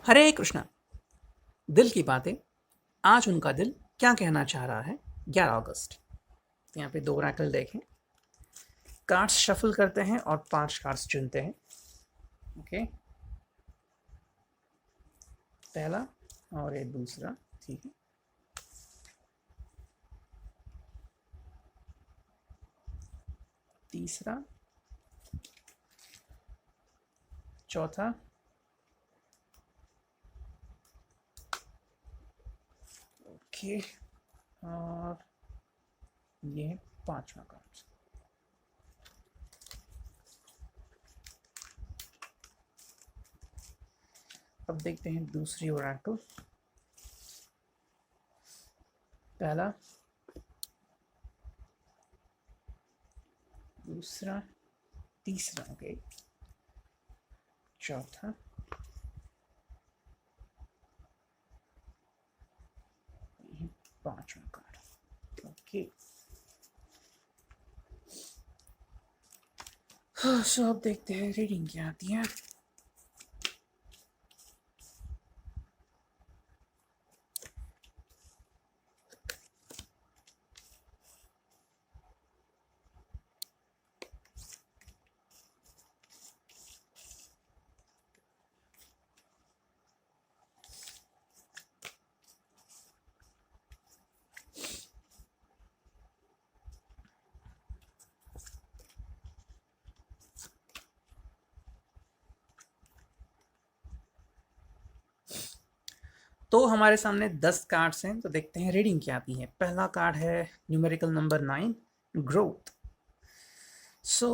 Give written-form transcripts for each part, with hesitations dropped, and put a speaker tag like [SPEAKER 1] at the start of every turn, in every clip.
[SPEAKER 1] हरे कृष्णा। दिल की बातें। आज उनका दिल क्या कहना चाह रहा है। 11 अगस्त। तो यहाँ पे दो रैकल देखें, कार्ड्स शफल करते हैं और 5 कार्ड्स चुनते हैं। ओके, पहला और ये दूसरा, ठीक है। तीसरा, चौथा, ओके, और ये 5वां कार्ड। अब देखते हैं दूसरी ओरेकल। पहला, दूसरा, तीसरा, ओके, चौथा, ये 5वां कार्ड। ओके, सो अब देखते हैं रीडिंग क्या आती है। तो हमारे सामने 10 कार्ड्स हैं, तो देखते हैं रीडिंग क्या आती है। पहला कार्ड है न्यूमेरिकल नंबर 9, ग्रोथ। सो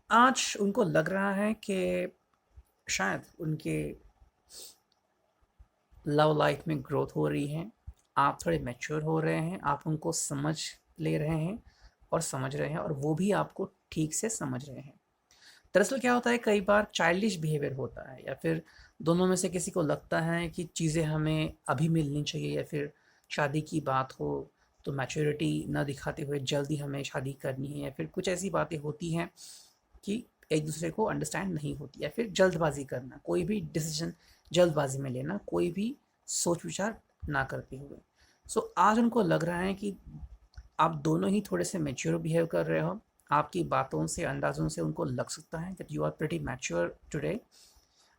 [SPEAKER 1] आज उनको लग रहा है कि शायद उनके लव लाइफ में ग्रोथ हो रही है। आप थोड़े मैच्योर हो रहे हैं, आप उनको समझ ले रहे हैं और समझ रहे हैं, और वो भी आपको ठीक से समझ रहे हैं। दरअसल क्या होता है, कई बार चाइल्डिश बिहेवियर होता है, या फिर दोनों में से किसी को लगता है कि चीज़ें हमें अभी मिलनी चाहिए, या फिर शादी की बात हो तो मैच्योरिटी ना दिखाते हुए जल्दी हमें शादी करनी है, या फिर कुछ ऐसी बातें होती हैं कि एक दूसरे को अंडरस्टैंड नहीं होती, या फिर जल्दबाजी करना, कोई भी डिसीजन जल्दबाजी में लेना, कोई भी सोच विचार ना करते हुए। सो आज उनको लग रहा है कि आप दोनों ही थोड़े से मैच्योर बिहेव कर रहे हो। आपकी बातों से, अंदाज़ों से उनको लग सकता है that you are pretty mature today,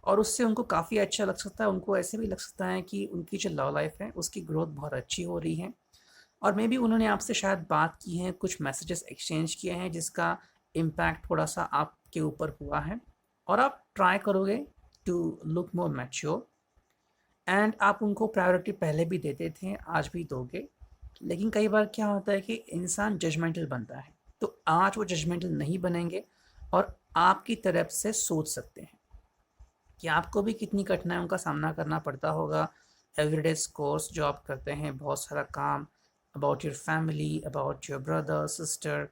[SPEAKER 1] और उससे उनको काफ़ी अच्छा लग सकता है। उनको ऐसे भी लग सकता है कि उनकी जो लव लाइफ है उसकी ग्रोथ बहुत अच्छी हो रही है, और मे बी उन्होंने आपसे शायद बात की है, कुछ मैसेजेस एक्सचेंज किए हैं जिसका इम्पैक्ट थोड़ा सा आपके ऊपर हुआ है, और आप ट्राई करोगे to look more mature. And आप उनको प्रायोरिटी पहले भी देते थे, आज भी दोगे, लेकिन कई बार क्या होता है कि इंसान जजमेंटल बनता है, तो आज वो जजमेंटल नहीं बनेंगे और आपकी तरफ से सोच सकते हैं कि आपको भी कितनी कठिनाइयों का सामना करना पड़ता होगा। एवरीडे कोर्स जो आप करते हैं, बहुत सारा काम, about your family, about your brother sister,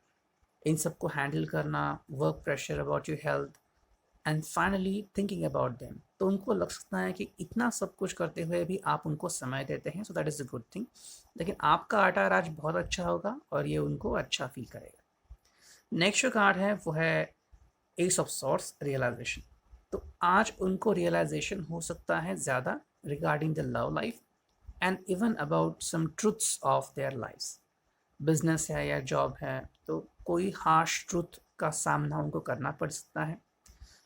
[SPEAKER 1] इन सबको हैंडल करना, work pressure, about your health, and finally thinking about them. तो उनको लग सकता है कि इतना सब कुछ करते हुए भी आप उनको समय देते हैं, so that is a good thing. लेकिन आपका आटा आज बहुत अच्छा होगा और ये उनको अच्छा फील करेगा। नेक्स्ट जो कार्ड है वो है एस ऑफ सॉर्ट्स, रियलाइजेशन। तो आज उनको रियलाइजेशन हो सकता है ज़्यादा regarding the love life and even about some truths of their lifes. Business है या जॉब है, तो कोई हार्श ट्रुथ का सामना उनको करना पड़ सकता है।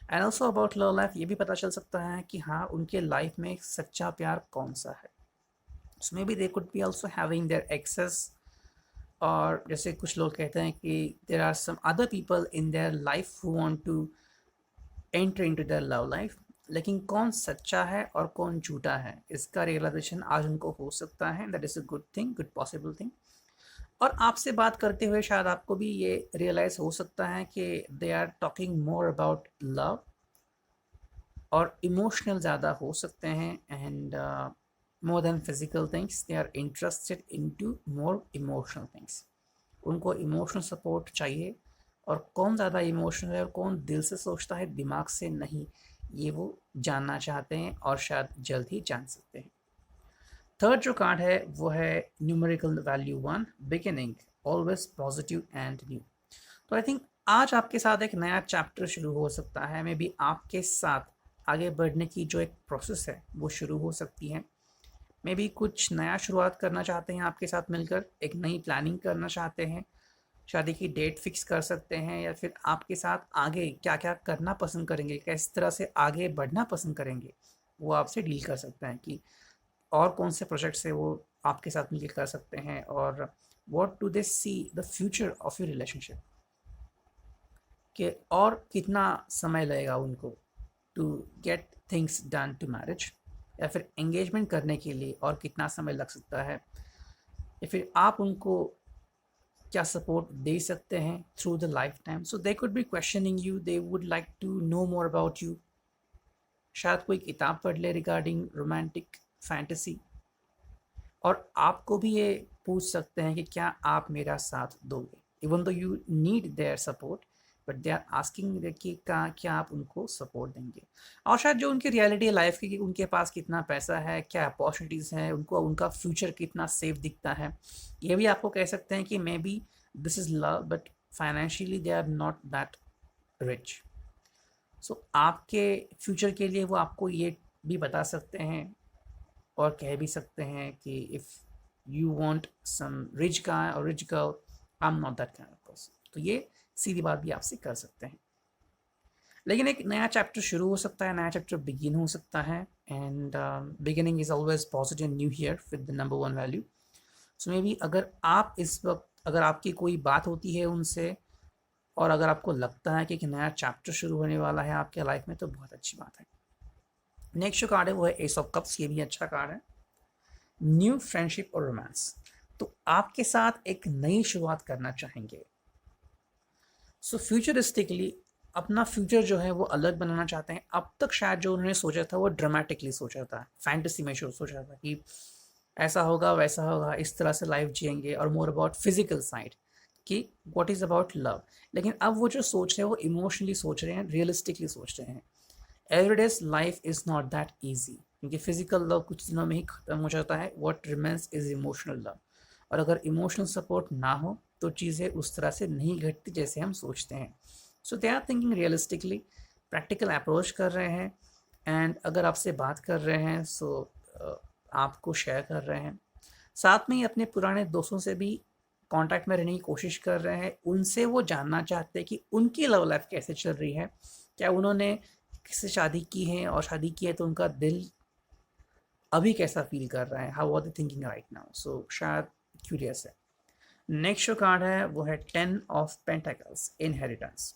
[SPEAKER 1] And also about love life ये भी पता चल सकता है कि हाँ, उनके लाइफ में एक सच्चा प्यार कौन सा है। So maybe they could be also having their access, और जैसे कुछ लोग कहते हैं कि there are some other people in their life who want to enter into their love life. लेकिन कौन सच्चा है और कौन झूठा है, इसका रियलाइजेशन आज उनको हो सकता है। That is a good thing, good possible thing. और आपसे बात करते हुए शायद आपको भी ये रियलाइज़ हो सकता है कि they are talking more about love, और इमोशनल ज़्यादा हो सकते हैं, and more than physical things they are interested into more emotional things. उनको इमोशनल सपोर्ट चाहिए, और कौन ज़्यादा इमोशनल है और कौन दिल से सोचता है दिमाग से नहीं, ये वो जानना चाहते हैं, और शायद जल्द ही जान सकते हैं। थर्ड जो कार्ड है वो है numerical value 1, beginning, always positive and new. तो आई थिंक आज आपके साथ एक नया चैप्टर शुरू हो सकता है, मे बी आपके साथ आगे बढ़ने की जो एक प्रोसेस है वो शुरू हो सकती है। मे बी कुछ नया शुरुआत करना चाहते हैं आपके साथ मिलकर, एक नई प्लानिंग करना चाहते हैं, शादी की डेट फिक्स कर सकते हैं, या फिर आपके साथ आगे क्या क्या करना पसंद करेंगे, किस तरह से आगे बढ़ना पसंद करेंगे, वो आपसे डील कर सकते हैं कि और कौन से प्रोजेक्ट से वो आपके साथ मिलकर कर सकते हैं, और what do they see the future of your relationship, कि और कितना समय लगेगा उनको to get things done to marriage, या फिर एंगेजमेंट करने के लिए और कितना समय लग सकता है, या फिर आप उनको क्या सपोर्ट दे सकते हैं through the lifetime. So they could be questioning you, they would like to know more about you. शायद कोई किताब पढ़ ले रिगार्डिंग रोमांटिक फैंटेसी, और आपको भी ये पूछ सकते हैं कि क्या आप मेरा साथ दोगे, even though you need their support, but they are asking कि क्या आप उनको सपोर्ट देंगे। और शायद जो उनकी रियलिटी है लाइफ की, कि उनके पास कितना पैसा है, क्या अपॉर्चुनिटीज़ हैं, उनको उनका फ्यूचर कितना सेफ दिखता है, ये भी आपको कह सकते हैं कि maybe this is love but financially they are not that rich. So आपके फ्यूचर के लिए वो आपको ये भी बता सकते हैं और कह भी सकते हैं कि if you want some rich guy और rich girl, I am not that kind of person. तो ये सीधी बात भी आपसे कर सकते हैं। लेकिन एक नया चैप्टर शुरू हो सकता है, नया चैप्टर बिगिन हो सकता है, and beginning is always positive new year with the number one value. So may be अगर आप इस वक्त, अगर आपकी कोई बात होती है उनसे, और अगर आपको लगता है कि एक नया चैप्टर शुरू होने वाला है आपके लाइफ में, तो बहुत अच्छी बात है। नेक्स्ट जो कार्ड है वो है एस ऑफ कप्स। ये भी अच्छा कार्ड है। न्यू फ्रेंडशिप और रोमांस, तो आपके साथ एक नई शुरुआत करना चाहेंगे। सो फ्यूचरिस्टिकली अपना फ्यूचर जो है वो अलग बनाना चाहते हैं। अब तक शायद जो उन्होंने सोचा था वो ड्रामेटिकली सोचा था, फैंटेसी में सोचा था कि ऐसा होगा वैसा होगा, इस तरह से लाइफ जिएंगे, और मोर अबाउट फिजिकल साइड कि व्हाट इज़ अबाउट लव। लेकिन अब वो जो सोच रहे हैं वो इमोशनली सोच रहे हैं, रियलिस्टिकली सोच रहे हैं। Everyday's life is not that easy, क्योंकि फिजिकल लव कुछ दिनों में ही खत्म हो जाता है। What remains is emotional love, और अगर इमोशनल सपोर्ट ना हो तो चीज़ें उस तरह से नहीं घटती जैसे हम सोचते हैं। So they are thinking realistically, practical approach कर रहे हैं, एंड अगर आपसे बात कर रहे हैं सो आपको शेयर कर रहे हैं। साथ में ही अपने पुराने दोस्तों से भी कांटेक्ट में रहने की कोशिश कर रहे हैं। उनसे वो जानना चाहते हैं कि उनकी लव लाइफ कैसे चल रही है, क्या उन्होंने किससे शादी की है, और शादी की है तो उनका दिल अभी कैसा फील कर रहा है, how are they thinking right now. So शायद क्यूरियस है। नेक्स्ट जो कार्ड है वो है 10 ऑफ पेंटाकल्स, इनहेरिटेंस।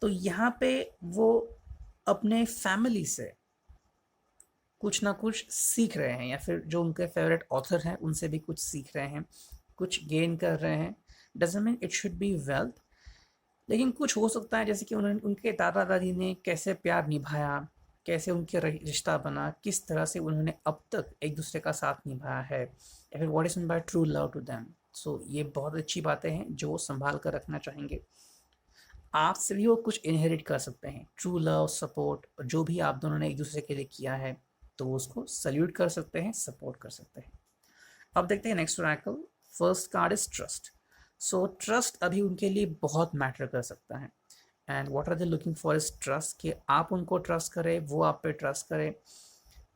[SPEAKER 1] तो यहाँ पे वो अपने फैमिली से कुछ ना कुछ सीख रहे हैं, या फिर जो उनके फेवरेट ऑथर हैं उनसे भी कुछ सीख रहे हैं, कुछ गेन कर रहे हैं। Doesn't mean it should be wealth, लेकिन कुछ हो सकता है जैसे कि उन्होंने, उनके दादा दादी ने कैसे प्यार निभाया, कैसे उनके रिश्ता बना, किस तरह से उन्होंने अब तक एक दूसरे का साथ निभाया है, या फिर what is mean by true love to them. So ये बहुत अच्छी बातें हैं जो वो संभाल कर रखना चाहेंगे। आपसे भी वो कुछ इनहेरिट कर सकते हैं, ट्रू लव, सपोर्ट, जो भी आप दोनों ने एक दूसरे के लिए किया है, तो वो उसको सल्यूट कर सकते हैं, सपोर्ट कर सकते हैं। अब देखते हैं next oracle. First card is trust. So trust अभी उनके लिए बहुत मैटर कर सकता है, and what are they looking for is trust, कि आप उनको ट्रस्ट करें, वो आप पे ट्रस्ट करें,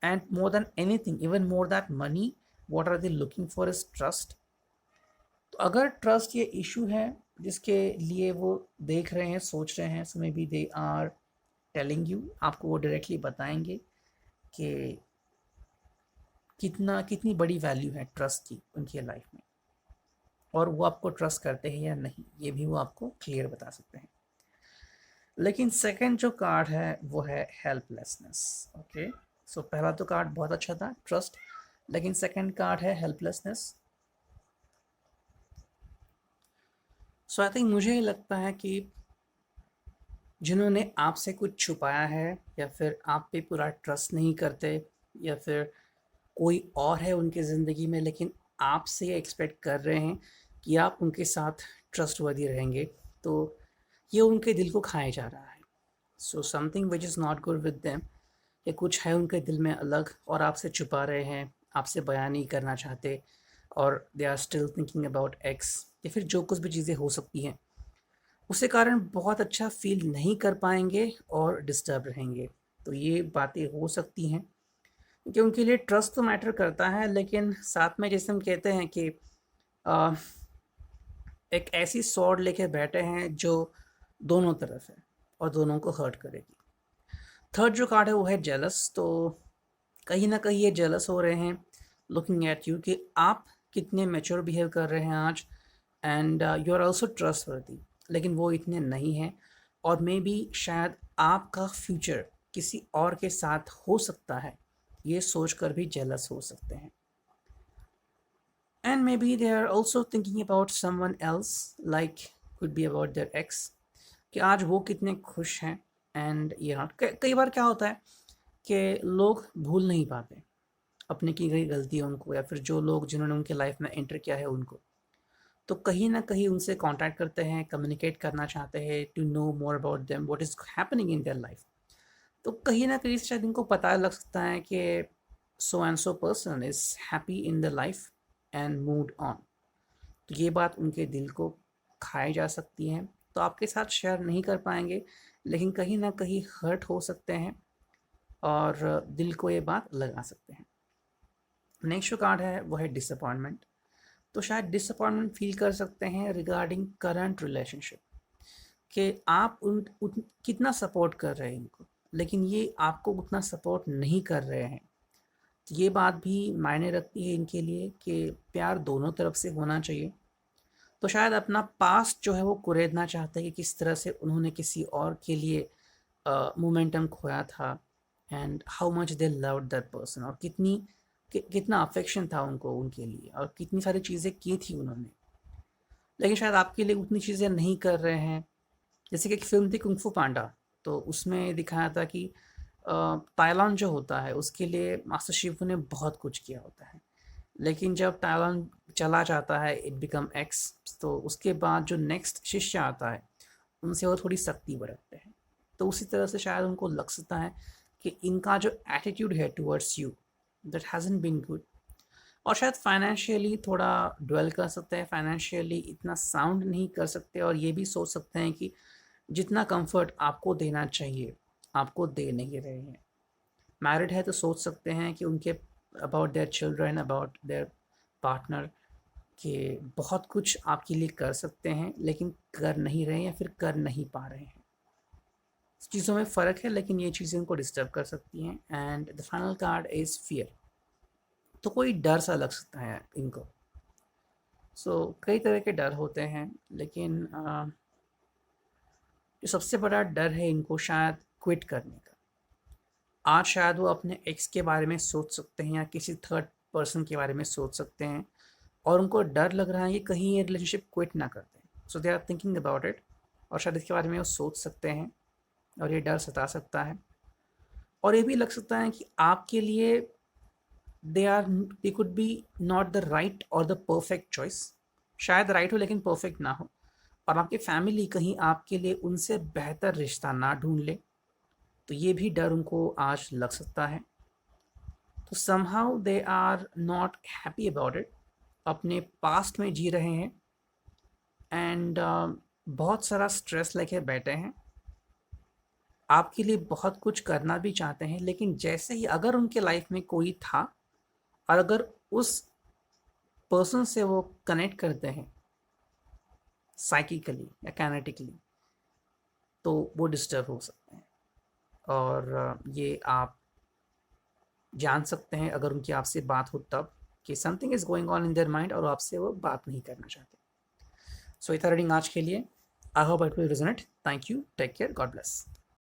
[SPEAKER 1] and more than anything, even more that money, what are they looking for is trust. तो अगर ट्रस्ट ये इशू है जिसके लिए वो देख रहे हैं, सोच रहे हैं, so maybe they are telling you, आपको वो डायरेक्टली बताएंगे कि कितनी बड़ी वैल्यू है ट्रस्ट की उनकी लाइफ में, और वो आपको ट्रस्ट करते हैं या नहीं, ये भी वो आपको क्लियर बता सकते हैं। लेकिन सेकंड जो कार्ड है वो है हेल्पलेसनेस। ओके, सो पहला तो कार्ड बहुत अच्छा था, ट्रस्ट, लेकिन सेकंड कार्ड है हेल्पलेसनेस। सो आई थिंक मुझे लगता है कि जिन्होंने आपसे कुछ छुपाया है, या फिर आप पे पूरा ट्रस्ट नहीं करते, या फिर कोई और है उनकी ज़िंदगी में, लेकिन आपसे ये एक्सपेक्ट कर रहे हैं कि आप उनके साथ ट्रस्टवर्दी रहेंगे, तो ये उनके दिल को खाया जा रहा है। So something which is not good with them, या कुछ है उनके दिल में अलग और आपसे छुपा रहे हैं, आपसे बयान नहीं करना चाहते, और they are still thinking about ex, या फिर जो कुछ भी चीज़ें हो सकती हैं, उसके कारण बहुत अच्छा फील नहीं कर पाएंगे और डिस्टर्ब रहेंगे। तो ये बातें हो सकती हैं कि उनके लिए ट्रस्ट तो मैटर करता है, लेकिन साथ में जैसे हम कहते हैं कि अ, एक ऐसी स्वॉर्ड लेके बैठे हैं जो दोनों तरफ है और दोनों को हर्ट करेगी। थर्ड जो कार्ड है वो है जेलस। तो कहीं ना कहीं ये जेलस हो रहे हैं लुकिंग एट यू कि आप कितने मैच्योर बिहेव कर रहे हैं आज, and you are also trustworthy, लेकिन वो इतने नहीं हैं। और मे बी शायद आपका फ्यूचर किसी और के साथ हो सकता है, ये सोचकर भी जेलस हो सकते हैं। And maybe they are also thinking about someone else, like could be about their ex, कि आज वो कितने खुश हैं। एंड ये नॉट, कई बार क्या होता है कि लोग भूल नहीं पाते अपने की गई गलतियों को, या फिर जो लोग जिन्होंने उनके लाइफ में एंटर किया है उनको। तो कहीं ना कहीं उनसे कांटेक्ट करते हैं, कम्युनिकेट करना चाहते हैं, to know more about them, what is happening in their life. तो कहीं ना कहीं शायद इनको पता लग सकता है कि so and so person is happy in the life and mood on. तो ये बात उनके दिल को खाई जा सकती है। तो आपके साथ शेयर नहीं कर पाएंगे, लेकिन कहीं ना कहीं हर्ट हो सकते हैं और दिल को ये बात लगा सकते हैं। नेक्स्ट जो कार्ड है वो है डिसअपॉइंटमेंट। तो शायद डिसअपॉइंटमेंट फील कर सकते हैं रिगार्डिंग करंट रिलेशनशिप, कि आप कितना सपोर्ट कर रहे हैं इनको, लेकिन ये आपको उतना सपोर्ट नहीं कर रहे हैं। तो ये बात भी मायने रखती है इनके लिए कि प्यार दोनों तरफ से होना चाहिए। तो शायद अपना पास्ट जो है वो कुरेदना चाहते हैं कि किस तरह से उन्होंने किसी और के लिए मोमेंटम खोया था, and how much they loved that person, और कितना अफेक्शन था उनको उनके लिए, और कितनी सारी चीज़ें की थी उन्होंने, लेकिन शायद आपके लिए उतनी चीज़ें नहीं कर रहे हैं। जैसे कि एक फ़िल्म थी कुंग फू पांडा, तो उसमें दिखाया था कि ताइलान जो होता है उसके लिए मास्टर शिफू ने बहुत कुछ किया होता है, लेकिन जब ताइलान चला जाता है, इट बिकम एक्स, तो उसके बाद जो नेक्स्ट शिष्य आता है उनसे वो थोड़ी सख्ती बरतते हैं। तो उसी तरह से शायद उनको लग सकता है कि इनका जो एटीट्यूड है towards you, that hasn't been good. और शायद फाइनेंशियली थोड़ा ड्वेल कर सकते हैं, फाइनेंशियली इतना साउंड नहीं कर सकते, और ये भी सोच सकते हैं कि जितना कंफर्ट आपको देना चाहिए आपको दे नहीं रहे हैं। मैरिड है तो सोच सकते हैं कि उनके about their children, about their partner, कि बहुत कुछ आपके लिए कर सकते हैं लेकिन कर नहीं रहे हैं या फिर कर नहीं पा रहे हैं। चीज़ों में फ़र्क है, लेकिन ये चीज़ें उनको डिस्टर्ब कर सकती हैं। And the final card is fear. तो कोई डर सा लग सकता है इनको। कई तरह के डर होते हैं, लेकिन जो सबसे बड़ा डर है इनको शायद क्विट करने का। आज शायद वो अपने एक्स के बारे में सोच सकते हैं या किसी थर्ड पर्सन के बारे में सोच सकते हैं, और उनको डर लग रहा है कि कहीं ये रिलेशनशिप क्विट ना कर दें। They are thinking about it, और शायद इसके बारे में वो सोच सकते हैं, और ये डर सता सकता है। और ये भी लग सकता है कि आपके लिए दे could B not the right और द परफेक्ट चॉइस। शायद राइट हो लेकिन परफेक्ट ना हो, और आपकी फैमिली कहीं आपके लिए उनसे बेहतर रिश्ता ना ढूंढ ले। तो ये भी डर उनको आज लग सकता है। तो somehow they are not happy about it, अपने पास्ट में जी रहे हैं, एंड बहुत सारा स्ट्रेस लेके बैठे हैं। आपके लिए बहुत कुछ करना भी चाहते हैं, लेकिन जैसे ही अगर उनके लाइफ में कोई था और अगर उस पर्सन से वो कनेक्ट करते हैं साइकिकली या काइनेटिकली, तो वो डिस्टर्ब हो सकते हैं। और ये आप जान सकते हैं अगर उनकी आपसे बात हो तब, कि something is going on in their mind और आपसे वो बात नहीं करना चाहते। ये था रीडिंग आज के लिए। I hope it will resonate. Thank you, take care, God bless.